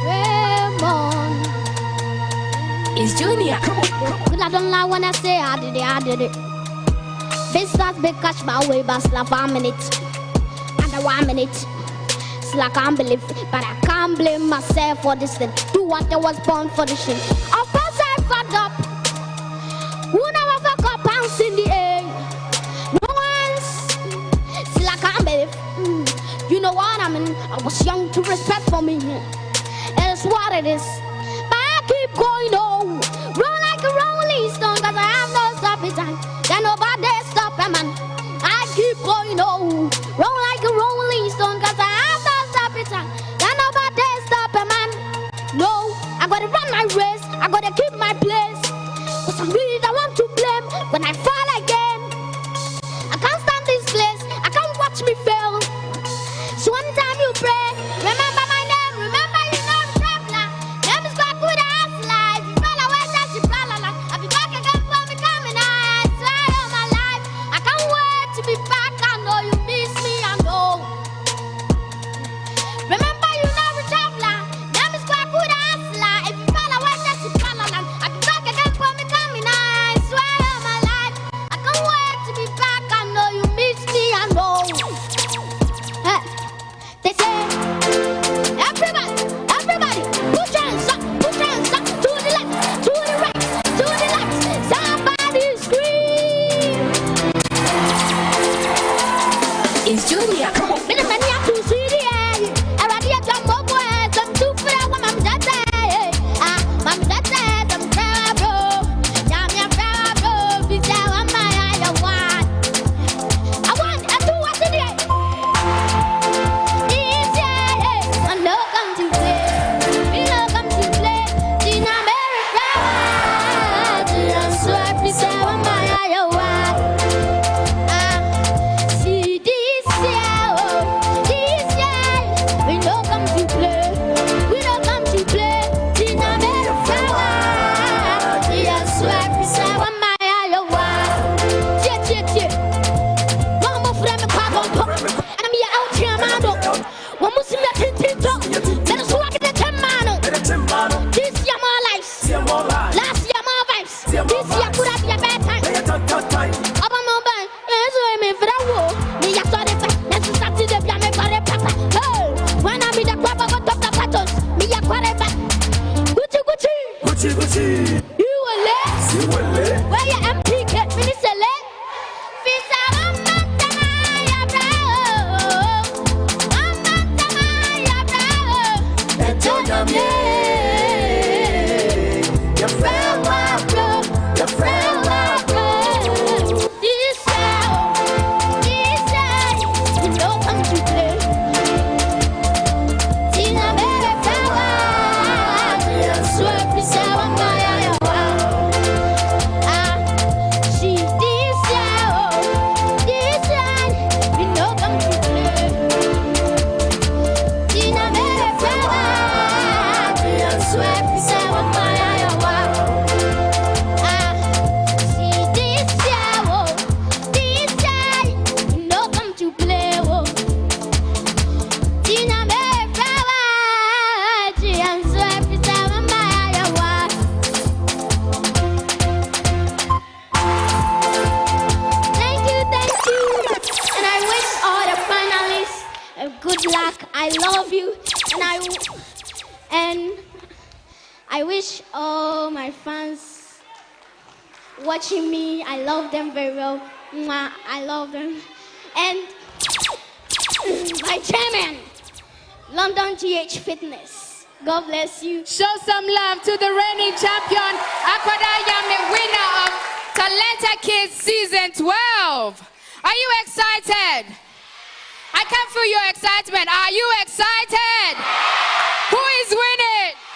Raymond. It's Junior. But I don't lie when I say I did it. This starts big catch my way, but slap 1 minute. And 1 minute. It's like I can't believe it, but I can't blame myself for this thing. Do what I was born for this shit. Of course I fucked up. Who never fuck up, pounds in the air. No one's. It's like I can't believe. You know what I mean? I was young to respect for me. It's what it is. But I keep going on. Roll like a rolling stone, cause I have no stopping time. Can nobody stop a man? I keep going on. Roll like a rolling stone, cause I have no stopping time. Can nobody stop a man? No, I gotta run my race. I gotta keep my place. Cause I'm really the one to blame when I fall again. I can't stand this place. I can't watch me fail. So one time you pray, remember my name, remember you know the traveler. Name is God good ass life. You fell away, that's your problem. I'll be back again for me coming out. Try all my life. I can't wait to be back. I know you miss me, I know. Remember you know the traveler. Name is God good ass life. If you fell away, that's your problem. I'll be back again for me coming out. Try all my life. I can't wait to be back. I know you miss me, I know. They say, everybody, put your hands up, to the left, to the right, to the left. Somebody scream. It's Junior. Come on. Minute many have to see the air. I ready to jump over and some two for a woman that day. Mom that day, I'm proud, bro. Nyame proud, bro. Be there on my eye, I want, I do what it is. Good luck. I love you, and I wish all my fans watching me. I love them very well. I love them, and my chairman, London GH Fitness. God bless you. Show some love to the reigning champion, Akwadaa Nyame, winner of Talenta Kids Season 12. Are you excited? I can feel your excitement. Are you excited?